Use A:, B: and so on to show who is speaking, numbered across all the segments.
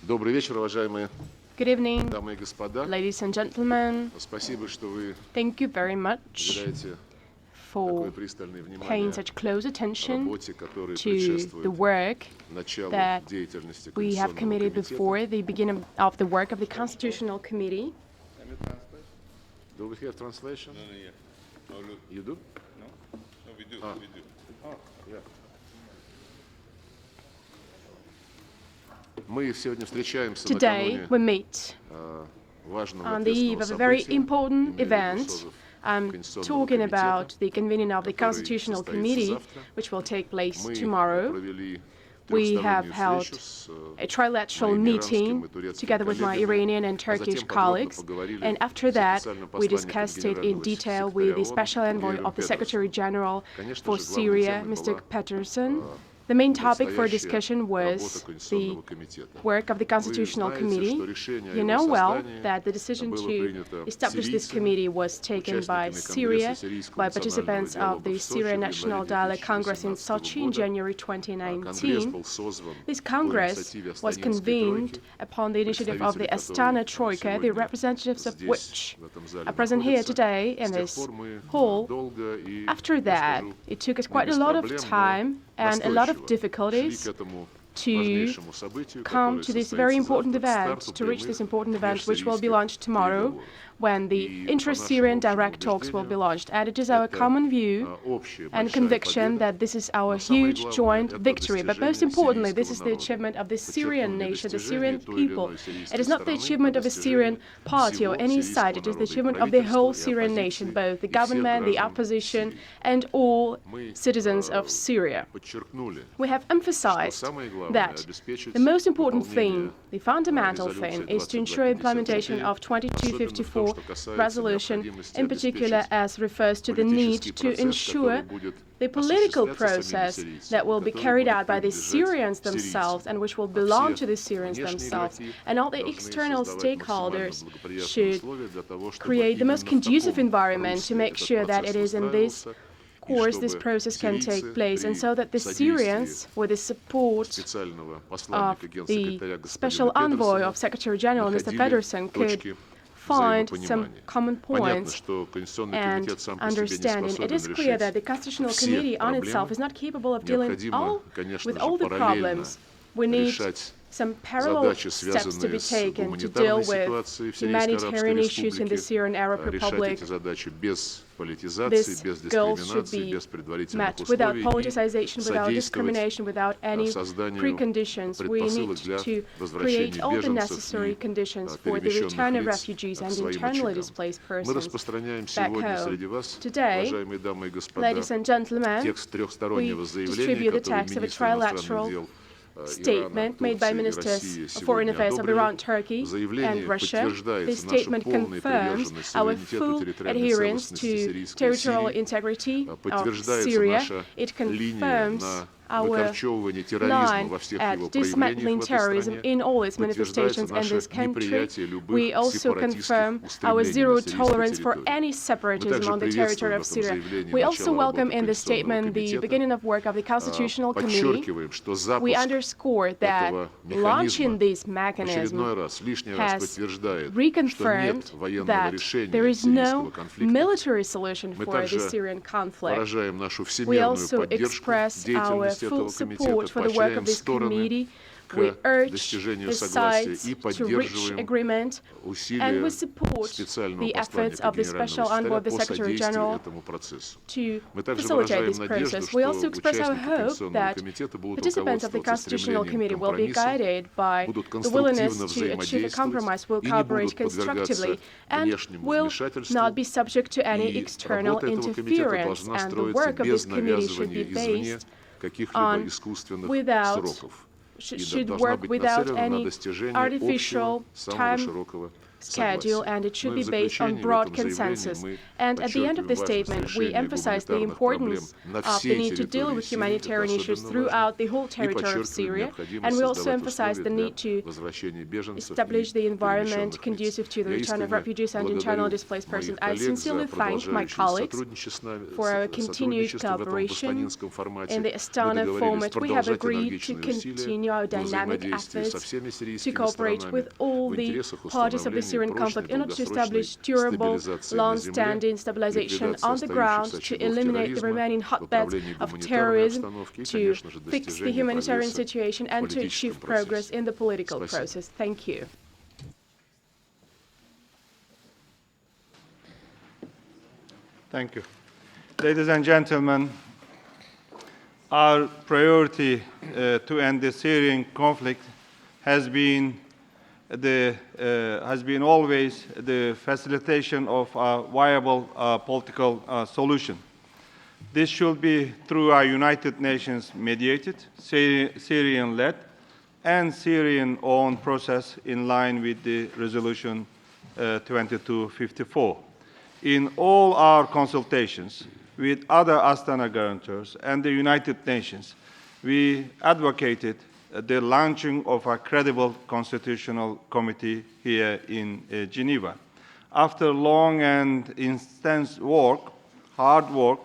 A: Добрый вечер, уважаемые
B: Good evening,
A: дамы и господа.
B: ladies and gentlemen.
A: Спасибо, что вы
B: Thank you very much
A: уделяете
B: for
A: такое пристальное внимание
B: paying such close attention
A: работе, которая
B: to the
A: предшествует
B: work
A: началу
B: that
A: деятельности
B: we have
A: Конституционного
B: committed
A: комитета.
B: before the beginning of the work of the Constitutional Committee.
A: Do we have translation?
C: No, look.
A: You do?
C: No, we do.
A: Ah.
C: We do.
A: Yeah. Мы сегодня встречаемся
B: Today
A: накануне
B: we meet
A: важного
B: on the eve
A: ответственного
B: of a very
A: события.
B: important
A: имею в виду
B: event.
A: созыв
B: I'm
A: Конституционного
B: talking
A: комитета,
B: about the convening of the
A: который
B: Constitutional
A: состоится
B: Committee,
A: завтра.
B: which will take place
A: Мы
B: tomorrow.
A: провели
B: We have
A: трехстороннюю
B: held
A: встречу с
B: a trilateral
A: моими иранским
B: meeting
A: и турецким
B: together with my
A: коллегами,
B: Iranian and
A: а
B: Turkish
A: затем подробно
B: colleagues,
A: поговорили
B: and after
A: с
B: that
A: официальным
B: we
A: посланником
B: discussed it in
A: генерального
B: detail
A: секретаря
B: with the
A: ООН
B: Special Envoy
A: Георгом
B: of the Secretary General
A: Конечно
B: for
A: же, главной
B: Syria,
A: темой
B: Mr.
A: была
B: Patterson. The main topic for
A: предстоящая
B: discussion was
A: работа
B: the
A: Конституционного комитета.
B: work of the Constitutional
A: Вы знаете,
B: Committee.
A: что решение о
B: You
A: его
B: know well
A: создании
B: that the decision
A: было
B: to
A: принято
B: establish this
A: сирийцами,
B: committee was taken by
A: участниками
B: Syria,
A: Конгресса Сирийского
B: by
A: национального
B: participants of
A: диалога
B: the
A: в Сочи
B: Syrian
A: в
B: National
A: январе
B: Dialogue Congress in
A: 2018
B: Sochi in
A: года.
B: January
A: Конгресс
B: 2019.
A: был созван
B: This
A: по
B: Congress
A: инициативе
B: was
A: Астанинской
B: convened
A: тройки,
B: upon the initiative of the
A: представители
B: Astana
A: которой
B: Troika, the
A: сегодня
B: representatives of
A: здесь,
B: which
A: в этом зале,
B: are present here
A: находятся.
B: today in
A: С тех
B: this
A: пор мы
B: hall.
A: долго и,
B: After
A: я
B: that,
A: скажу,
B: it took us
A: не
B: quite a
A: без
B: lot of
A: проблем,
B: time
A: но
B: and a lot of
A: настойчиво шли
B: difficulties
A: к этому
B: to
A: важнейшему событию,
B: come
A: которое
B: to this very
A: состоится
B: important
A: завтра, к
B: event,
A: старту
B: to reach this
A: прямых
B: important event, which will be
A: межсирийских
B: launched tomorrow,
A: переговоров.
B: when the
A: И
B: intra-Syrian
A: по нашему
B: direct
A: общему
B: talks will be
A: убеждению,
B: launched. And it is our
A: это,
B: common view
A: общая
B: and
A: большая
B: conviction
A: победа.
B: that this is our
A: Но самое
B: huge
A: главное,
B: joint
A: это
B: victory. But most
A: достижение
B: importantly, this is
A: сирийского
B: the
A: народа.
B: achievement of the
A: Подчеркну,
B: Syrian
A: не
B: nation, the
A: достижение
B: Syrian
A: той или
B: people.
A: иной сирийской
B: It is not the
A: стороны,
B: achievement
A: а
B: of a Syrian
A: достижение
B: party or
A: всего
B: any
A: сирийского
B: side. It is the
A: народа и
B: achievement of the whole
A: правительства, и
B: Syrian nation,
A: оппозиции,
B: both the
A: и всех
B: government, the
A: граждан
B: opposition,
A: Сирии.
B: and all
A: Мы
B: citizens of Syria.
A: подчеркнули,
B: We have
A: что
B: emphasized
A: самое главное
B: that
A: обеспечить
B: the most important
A: выполнение
B: thing, the fundamental
A: резолюции
B: thing, is to ensure implementation
A: 2259,
B: of
A: особенно в том,
B: 2254
A: что касается
B: resolution,
A: необходимости
B: in particular
A: обеспечить
B: as refers to the need
A: политический
B: to
A: процесс,
B: ensure
A: который будет
B: the political
A: осуществляться самими
B: process
A: сирийцами,
B: that will be
A: который
B: carried
A: будет
B: out by the
A: принадлежать
B: Syrians
A: сирийцам.
B: themselves and which will
A: А
B: belong
A: все
B: to the Syrians
A: внешние
B: themselves.
A: игроки
B: And all the
A: должны
B: external
A: создавать
B: stakeholders
A: максимально благоприятные
B: should
A: условия для того, чтобы
B: create the most
A: именно в
B: conducive
A: таком
B: environment to
A: русле
B: make
A: этот
B: sure that
A: процесс
B: it is in this
A: выстраивался, и
B: course this
A: чтобы
B: process can
A: сирийцы
B: take place, and
A: при
B: so that the Syrians,
A: содействии
B: with the support
A: специального
B: of
A: посланника
B: the
A: генсекретаря
B: special
A: господина
B: envoy
A: Петерсона
B: of Secretary General, Mr.
A: находили
B: Pedersen, could
A: точки
B: find some
A: взаимопонимания.
B: common
A: Понятно,
B: points
A: что Конституционный
B: and
A: комитет сам по себе не
B: understanding. It
A: способен
B: is clear that the
A: решить
B: Constitutional
A: все
B: Committee on
A: проблемы.
B: itself is not capable of dealing
A: Необходимо, конечно
B: with
A: же,
B: all the
A: параллельно
B: problems. We need
A: решать
B: some parallel
A: задачи,
B: steps to be
A: связанные с
B: taken to deal
A: гуманитарной
B: with
A: ситуацией в Сирийской Арабской
B: humanitarian issues in the
A: Республике,
B: Syrian Arab
A: решать
B: Republic.
A: эти задачи без политизации,
B: These
A: без
B: goals should
A: дискриминации,
B: be
A: без предварительных
B: met without
A: условий
B: politicization,
A: и
B: without
A: содействовать
B: discrimination, without any
A: созданию
B: preconditions. We
A: предпосылок
B: need
A: для
B: to
A: возвращения
B: create all the
A: беженцев
B: necessary
A: и
B: conditions for the
A: перемещенных
B: return of
A: лиц
B: refugees
A: к
B: and
A: своим
B: internally
A: очагам.
B: displaced
A: Мы
B: persons
A: распространяем
B: back
A: сегодня
B: home.
A: среди вас,
B: Today,
A: уважаемые дамы и господа,
B: ladies and gentlemen,
A: текст
B: we
A: трехстороннего заявления,
B: distribute the
A: который
B: text of a
A: министр иностранных
B: trilateral
A: дел
B: statement made by ministers of foreign affairs of Iran, Turkey, and Russia. This statement confirms our full adherence to territorial integrity of Syria. It confirms our line at dismantling terrorism in all its manifestations in this country. We also confirm our zero tolerance for any separatism on the territory of Syria. We also welcome in this statement the beginning of work of the Constitutional Committee. We underscore that launching this mechanism has reconfirmed that there is no military solution for the Syrian conflict. We also express our full support for the work of this committee. We urge the sides to reach agreement, and we support the efforts of the Special Envoy of the Secretary General to facilitate this process. We also express our hope that participants of the Constitutional Committee will be guided by the willingness to achieve a compromise, will cooperate constructively, and will not be subject to any external interference. And the work of this committee should be based on should work without any artificial time schedule, and it should be based on broad consensus. And at the end of the statement, we emphasize the importance of the need to deal with humanitarian issues throughout the whole territory of Syria, and we also emphasize the need to establish the environment conducive to the return of refugees and internally displaced persons. I sincerely thank my colleagues for our continued cooperation in the Astana format. We have agreed to continue our dynamic efforts to cooperate with all the parties of the Syrian conflict in order to establish durable, long-standing stabilization on the ground, to eliminate the remaining hotbeds of terrorism, to fix the humanitarian situation, and to achieve progress in the political process. Thank you.
D: Thank you. Ladies and gentlemen, our priority to end the Syrian conflict has been always the facilitation of a viable political solution. This should be through a United Nations mediated, Syrian-led, and Syrian-owned process in line with the Resolution 2254. In all our consultations with other Astana guarantors and the United Nations, we advocated the launching of a credible constitutional committee here in Geneva. After long and intense work, hard work,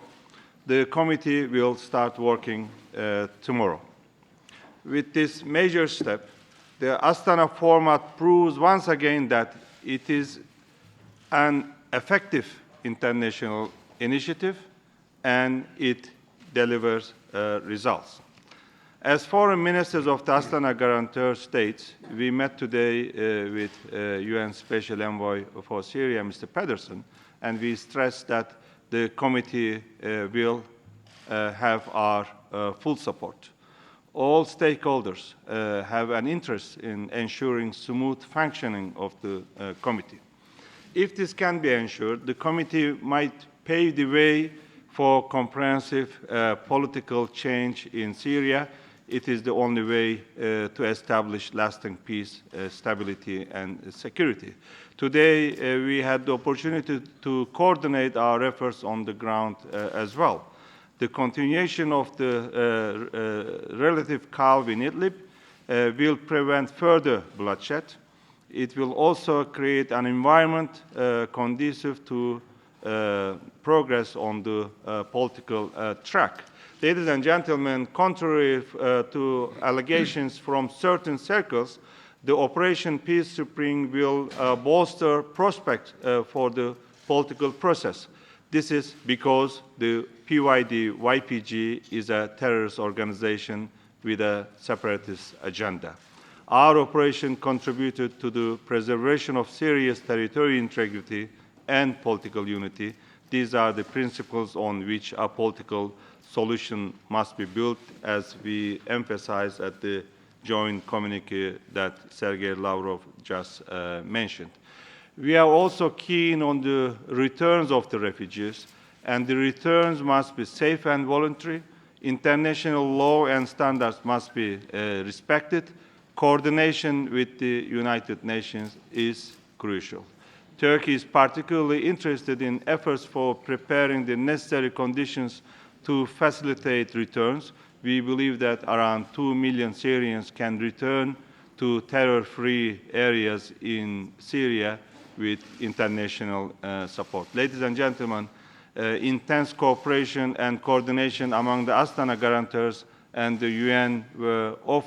D: the committee will start working tomorrow. With this major step, the Astana format proves once again that it is an effective international initiative and it delivers results. As foreign ministers of the Astana guarantor states, we met today with UN Special Envoy for Syria, Mr. Pedersen, and we stressed that the committee will have our full support. All stakeholders have an interest in ensuring smooth functioning of the committee. If this can be ensured, the committee might pave the way for comprehensive political change in Syria. It is the only way to establish lasting peace, stability, and security. Today, we had the opportunity to coordinate our efforts on the ground as well. The continuation of the relative calm in Idlib will prevent further bloodshed. It will also create an environment conducive to progress on the political track. Ladies and gentlemen, contrary to allegations from certain circles, the Operation Peace Spring will bolster prospects for the political process. This is because the PYD-YPG is a terrorist organization with a separatist agenda. Our operation contributed to the preservation of Syria's territorial integrity and political unity. These are the principles on which a political solution must be built, as we emphasize at the joint communique that Sergei Lavrov just mentioned. We are also keen on the returns of the refugees, and the returns must be safe and voluntary. International law and standards must be respected. Coordination with the United Nations is crucial. Turkey is particularly interested in efforts for preparing the necessary conditions to facilitate returns. We believe that around 2 million Syrians can return to terror-free areas in Syria with international support. Ladies and gentlemen, intense cooperation and coordination among the Astana guarantors and the UN were of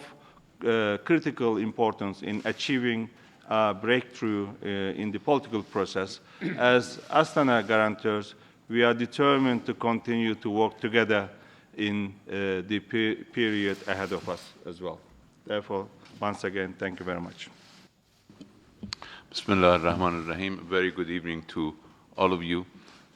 D: critical importance in achieving a breakthrough in the political process. As Astana guarantors, we are determined to continue to work together in the period ahead of us as well. Therefore, once again, thank you very much.
C: Bismillah ar-Rahman ar-Rahim. Very good evening to all of you.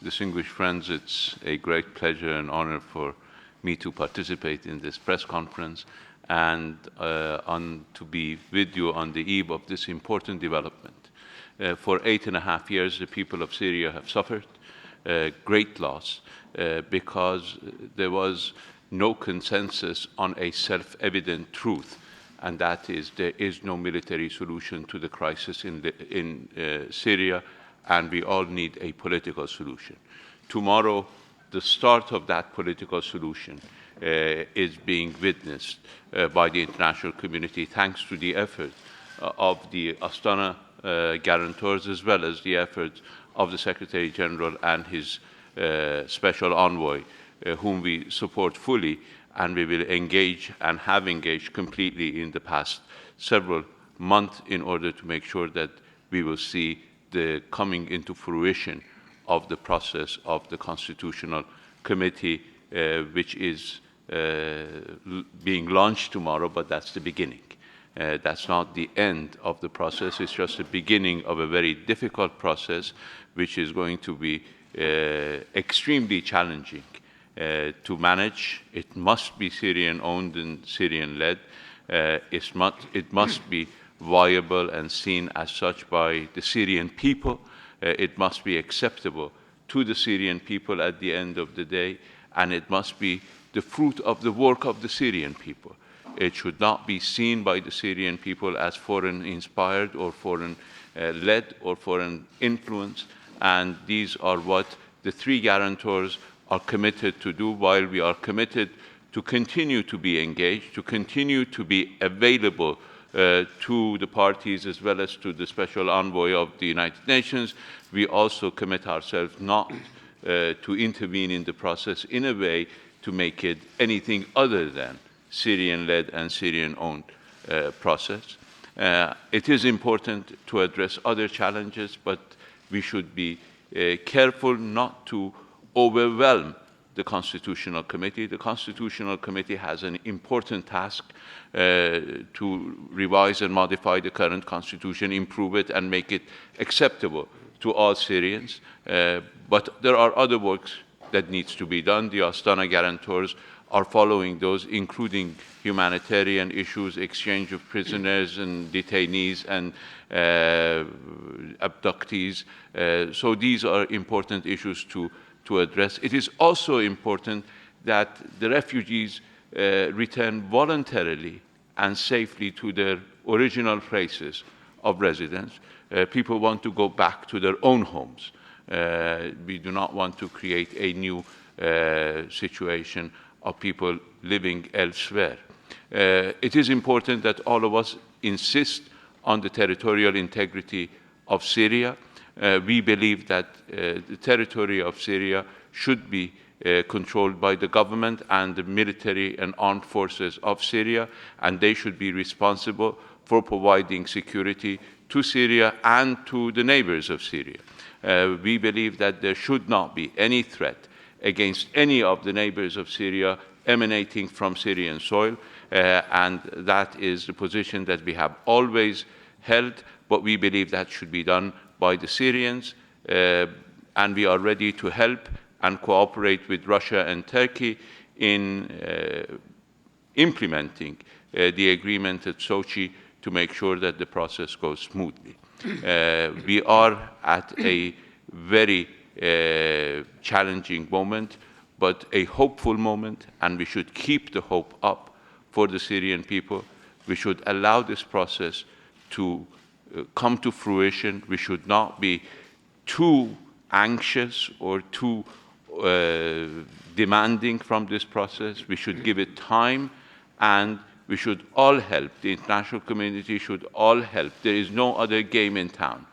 C: Distinguished friends, it's a great pleasure and honor for me to participate in this press conference and to be with you on the eve of this important development. For 8.5 years, the people of Syria have suffered great loss because there was no consensus on a self-evident truth and that is there is no military solution to the crisis in Syria, and we all need a political solution. Tomorrow, the start of that political solution is being witnessed by the international community, thanks to the effort of the Astana guarantors, as well as the efforts of the Secretary General and his special envoy, whom we support fully, and we will engage and have engaged completely in the past several months in order to make sure that we will see the coming into fruition of the process of the Constitutional Committee, which is being launched tomorrow, but that's the beginning. That's not the end of the process. It's just the beginning of a very difficult process, which is going to be extremely challenging to manage. It must be Syrian-owned and Syrian-led. It must be viable and seen as such by the Syrian people. It must be acceptable to the Syrian people at the end of the day, and it must be the fruit of the work of the Syrian people. It should not be seen by the Syrian people as foreign-inspired or foreign-led or foreign-influenced, and these are what the three guarantors are committed to do, while we are committed to continue to be engaged, to continue to be available to the parties as well as to the special envoy of the United Nations. We also commit ourselves not to intervene in the process in a way to make it anything other than Syrian-led and Syrian-owned process. It is important to address other challenges, but we should be careful not to overwhelm the Constitutional Committee. The Constitutional Committee has an important task to revise and modify the current constitution, improve it, and make it acceptable to all Syrians. But there are other works that needs to be done. The Astana guarantors are following those, including humanitarian issues, exchange of prisoners and detainees and abductees. So these are important issues to address. It is also important that the refugees return voluntarily and safely to their original places of residence. People want to go back to their own homes. We do not want to create a new situation of people living elsewhere. It is important that all of us insist on the territorial integrity of Syria. We believe that the territory of Syria should be controlled by the government and the military and armed forces of Syria, and they should be responsible for providing security to Syria and to the neighbors of Syria. We believe that there should not be any threat against any of the neighbors of Syria emanating from Syrian soil, and that is the position that we have always held, but we believe that should be done by the Syrians, and we are ready to help and cooperate with Russia and Turkey in implementing the agreement at Sochi to make sure that the process goes smoothly. We are at a very challenging moment, but a hopeful moment, and we should keep the hope up for the Syrian people. We should allow this process to come to fruition. We should not be too anxious or too demanding from this process. We should give it time, and we should all help. The international community should all help. There is no other game in town.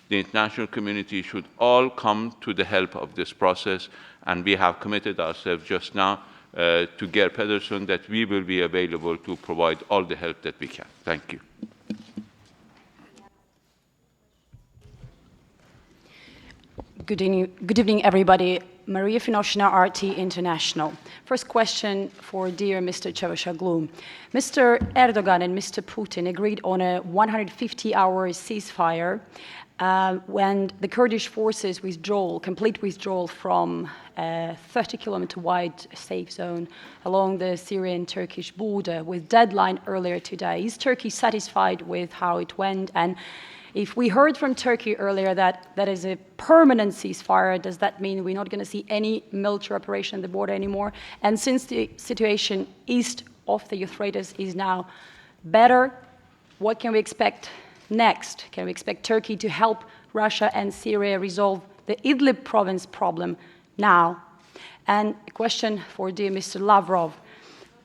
C: The international community should all come to the help of this process, and we have committed ourselves just now to Geir Pedersen that we will be available to provide all the help that we can. Thank you.
E: Good evening, everybody. Maria Finoshina, RT International. First question for dear Mr. Çavuşoğlu. Mr. Erdogan and Mr. Putin agreed on a 150-hour ceasefire when the Kurdish forces complete withdrawal from a 30-kilometer wide safe zone along the Syrian-Turkish border with deadline earlier today. Is Turkey satisfied with how it went? And if we heard from Turkey earlier that that is a permanent ceasefire, does that mean we're not going to see any military operation at the border anymore? And since the situation east of the Euphrates is now better? What can we expect next? Can we expect Turkey to help Russia and Syria resolve the Idlib province problem now? And a question for dear Mr. Lavrov.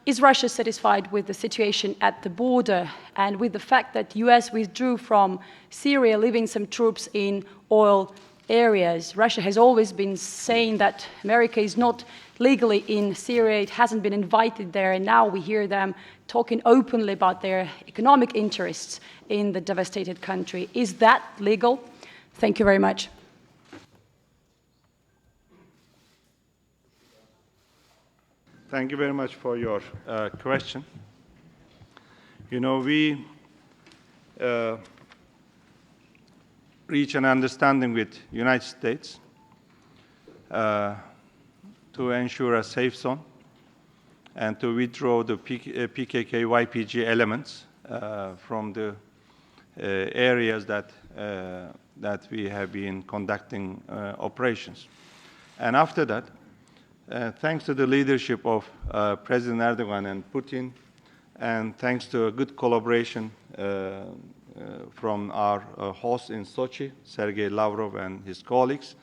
E: Is Russia satisfied with the situation at the border and with the fact that the US withdrew from Syria, leaving some troops in oil areas? Russia has always been saying that America is not legally in Syria, it hasn't been invited there, and now we hear them talking openly about their economic interests in the devastated country. Is that legal? Thank you very much.
D: Thank you very much for your question. You know, we reach an understanding with the United States to ensure a safe zone and to withdraw the PKK-YPG elements from the areas that we have been conducting operations. And after that, thanks to the leadership of President Erdogan and Putin, and thanks to a good collaboration from our host in Sochi, Sergei Lavrov and his colleagues,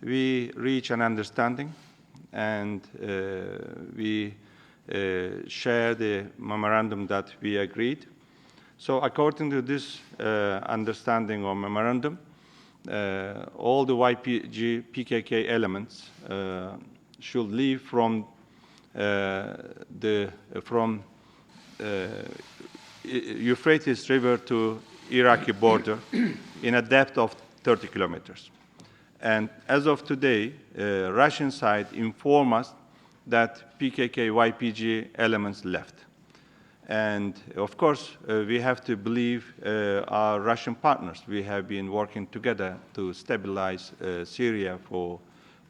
D: we reach an understanding, and we share the memorandum that we agreed. So according to this understanding or memorandum, all the YPG PKK elements should leave from Euphrates River to Iraqi border in a depth of 30 kilometers. And as of today, Russian side inform us that PKK-YPG elements left. And of course, we have to believe our Russian partners. We have been working together to stabilize Syria for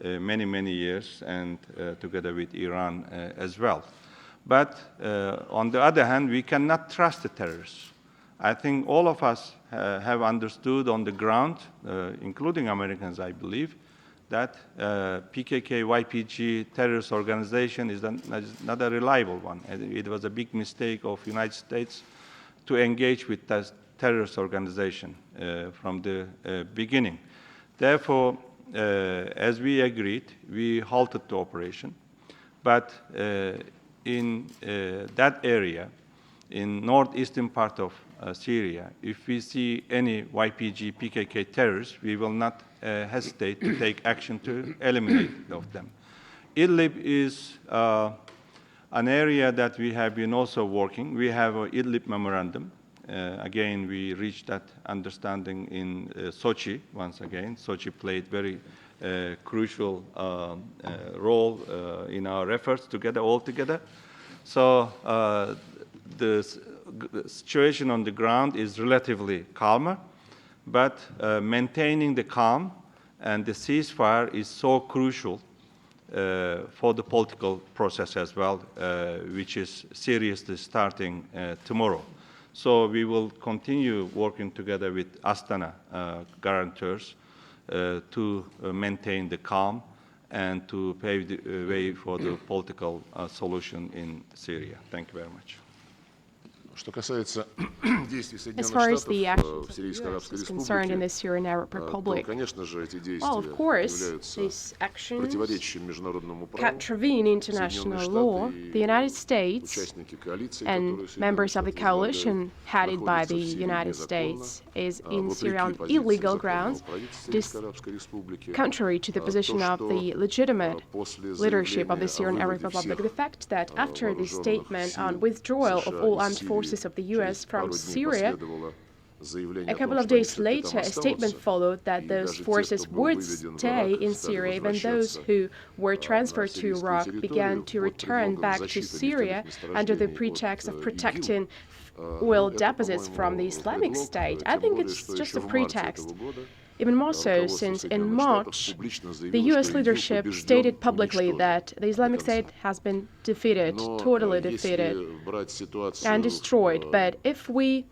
D: many, many years, and together with Iran as well. But on the other hand, we cannot trust the terrorists. I think all of us have understood on the ground, including Americans, I believe, that PKK-YPG terrorist organization is not a reliable one. It was a big mistake of the United States to engage with that terrorist organization from the beginning. Therefore, as we agreed, we halted the operation. But in that area, in northeastern part of Syria, if we see any YPG, PKK terrorists, we will not hesitate to take action to eliminate of them. Idlib is an area that we have been also working. We have an Idlib memorandum. Again, we reached that understanding in Sochi once again. Sochi played very crucial role in our efforts together, all together. So the situation on the ground is relatively calmer, but maintaining the calm and the ceasefire is so crucial for the political process as well, which is seriously starting tomorrow. So we will continue working together with Astana guarantors to maintain the calm and to pave the way for the political solution in Syria. Thank you very much.
A: Что касается действий
B: As
A: Соединенных
B: far as the
A: Штатов
B: actions
A: в
B: of the
A: Сирийской
B: US
A: Арабской
B: is concerned in the
A: Республике,
B: Syrian Arab
A: то,
B: Republic,
A: конечно же, эти действия
B: well, of course,
A: являются
B: these actions
A: противоречащим международному праву.
B: contravene international law. The United States
A: Участники коалиции,
B: and
A: которые
B: members of the
A: Соединенные Штаты
B: coalition headed by
A: находятся
B: the
A: в Сирии
B: United
A: незаконно,
B: States is in Syria on
A: вопреки
B: illegal
A: позиции
B: grounds,
A: законного правительства
B: this
A: Сирийской Арабской Республики.
B: contrary to the position of the legitimate leadership of the Syrian Arab Republic. The fact that after the statement on withdrawal of all armed forces of the US from Syria, a couple of days later, a statement followed that those forces would stay in Syria, even those who were transferred to Iraq began to return back to Syria under the pretext of protecting oil deposits from the Islamic State. I think it's just a pretext. Even more so, since in March, the US leadership stated publicly that the Islamic State has been defeated, totally defeated, and destroyed. But if we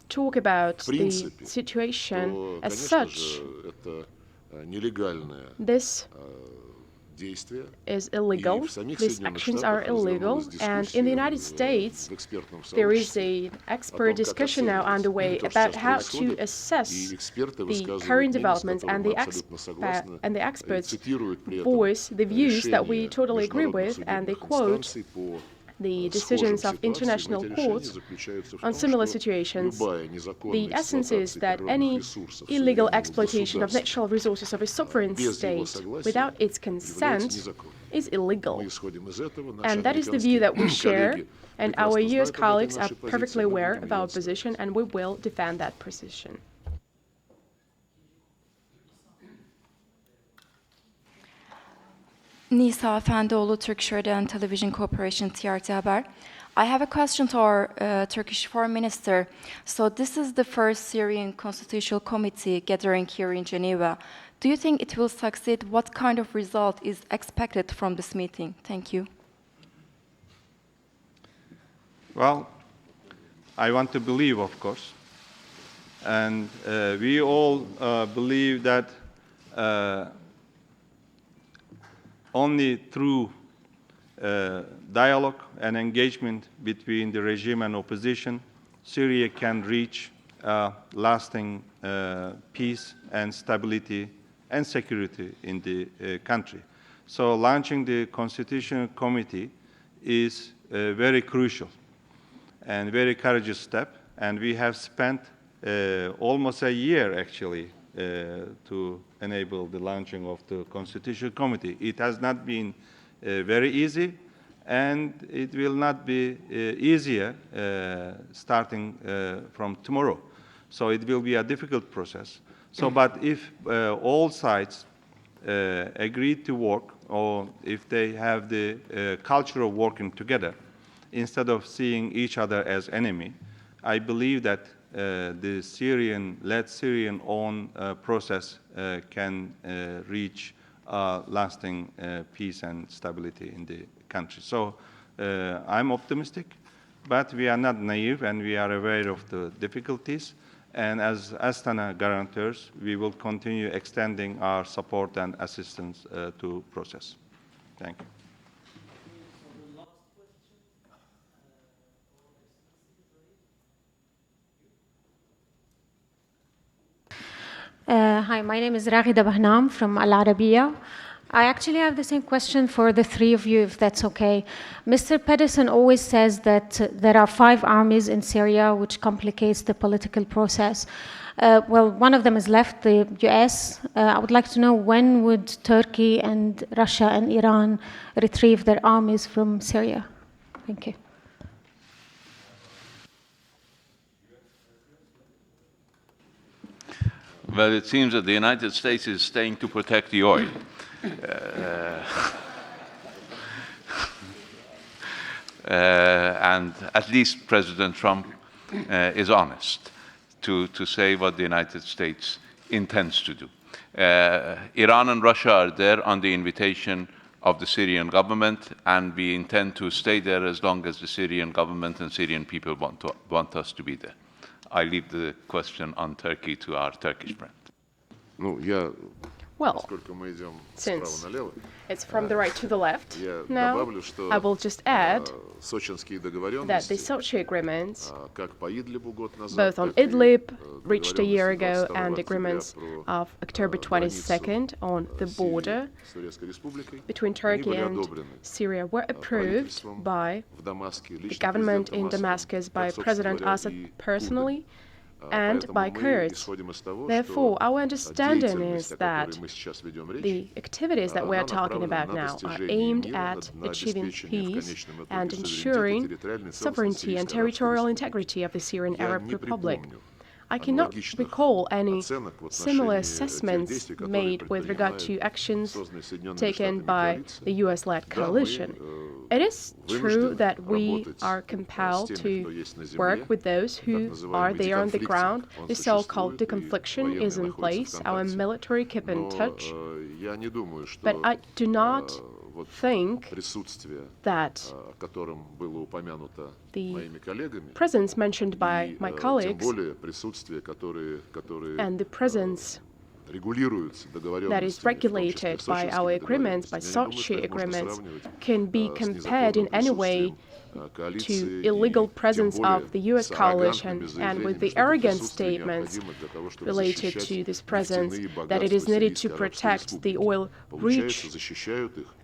B: talk about the situation as such, this is illegal. These actions are illegal. And in the United States, there is an expert discussion now underway about how to assess the current developments, and the experts voice the views that we totally agree with, and they quote the decisions of international courts on similar situations. The essence is that any illegal exploitation of natural resources of a sovereign state without its consent is illegal. And that is the view that we share, and our US colleagues are perfectly aware of our position, and we will defend that position.
F: Nisa Efendioğlu, Turkish Radio and Television Corporation, TRT Haber. I have a question to our Turkish Foreign Minister. So this is the first Syrian Constitutional Committee gathering here in Geneva. Do you think it will succeed? What kind of result is expected from this meeting? Thank you.
D: Well, I want to believe, of course. And we all believe that only through dialogue and engagement between the regime and opposition, Syria can reach lasting peace and stability and security in the country. So launching the Constitutional Committee is very crucial and very courageous step. And we have spent almost a year, actually, to enable the launching of the Constitutional Committee. It has not been very easy, and it will not be easier starting from tomorrow. So it will be a difficult process. So, but if all sides agree to work, or if they have the culture of working together, instead of seeing each other as enemy, I believe that the Syrian-led, Syrian-owned process can reach lasting peace and stability in the country. So I'm optimistic, but we are not naive, and we are aware of the difficulties. And as Astana guarantors, we will continue extending our support and assistance to process. Thank you.
G: Hi, my name is Raghida Bahnam from Al Arabiya. I actually have the same question for the three of you, if that's okay. Mr. Pedersen always says that there are 5 armies in Syria, which complicates the political process. Well, one of them has left, the US. I would like to know, when would Turkey and Russia and Iran retrieve their armies from Syria? Thank you.
C: Well, it seems that the United States is staying to protect the oil. And at least President Trump is honest to say what the United States intends to do. Iran and Russia are there on the invitation of the Syrian government, and we intend to stay there as long as the Syrian government and Syrian people want us to be there. I leave the question on Turkey to our Turkish friend.
B: Well, since it's from the right to the left, now I will just add that the Sochi agreements, both on Idlib, reached a year ago, and agreements of October 22nd on the border between Turkey and Syria were approved by the government in Damascus, by President Assad personally, and by Kurds. Therefore, our understanding is that the activities that we are talking about now are aimed at achieving peace and ensuring sovereignty and territorial integrity of the Syrian Arab Republic. I cannot recall any similar assessments made with regard to actions taken by the US-led coalition. It is true that we are compelled to work with those who are there on the ground. The so-called deconfliction is in place. Our military keep in touch. But I do not think that the presence mentioned by my colleagues and the presence that is regulated by our agreements, by Sochi agreements, can be compared in any way to illegal presence of the US coalition, and with the arrogant statements related to this presence, that it is needed to protect the oil reach,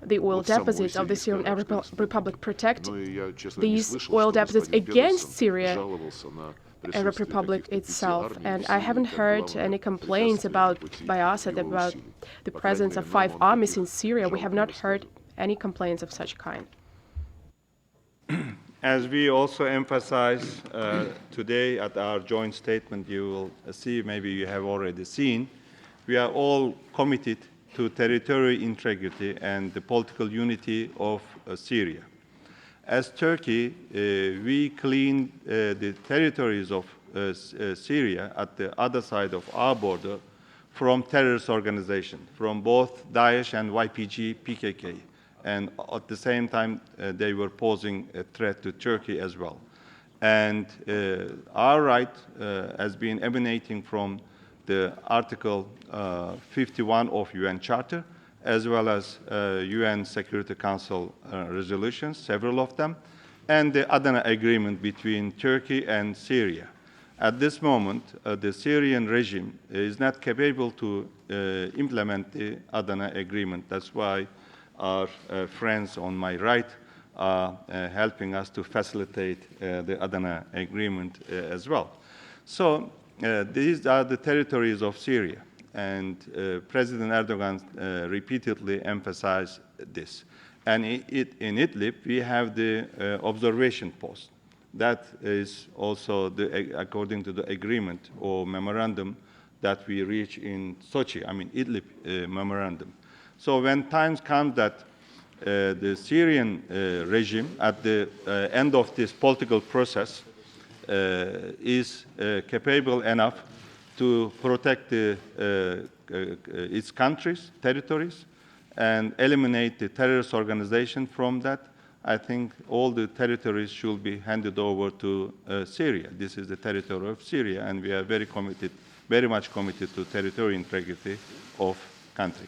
B: the oil deposits of the Syrian Republic, protect these oil deposits against Syria Arab Republic itself. And I haven't heard any complaints by Assad about the presence of 5 armies in Syria. We have not heard any complaints of such kind.
D: As we also emphasize today at our joint statement, you will see, maybe you have already seen, we are all committed to territorial integrity and the political unity of Syria. As Turkey, we clean the territories of Syria at the other side of our border from terrorist organizations, from both Daesh and YPG, PKK. And at the same time, they were posing a threat to Turkey as well. And our right has been emanating from the Article 51 of UN Charter, as well as UN Security Council resolutions, several of them, and the Astana Agreement between Turkey and Syria. At this moment, the Syrian regime is not capable to implement the Astana Agreement. That's why our friends on my right are helping us to facilitate the Astana Agreement as well. So these are the territories of Syria. And President Erdogan repeatedly emphasized this. And in Idlib, we have the observation post. That is also, according to the agreement or memorandum that we reached in Sochi, Idlib memorandum. So when times come that the Syrian regime, at the end of this political process, is capable enough to protect its countries, territories, and eliminate the terrorist organization from that, I think all the territories should be handed over to Syria. This is the territory of Syria, and we are very much committed to territorial integrity of country.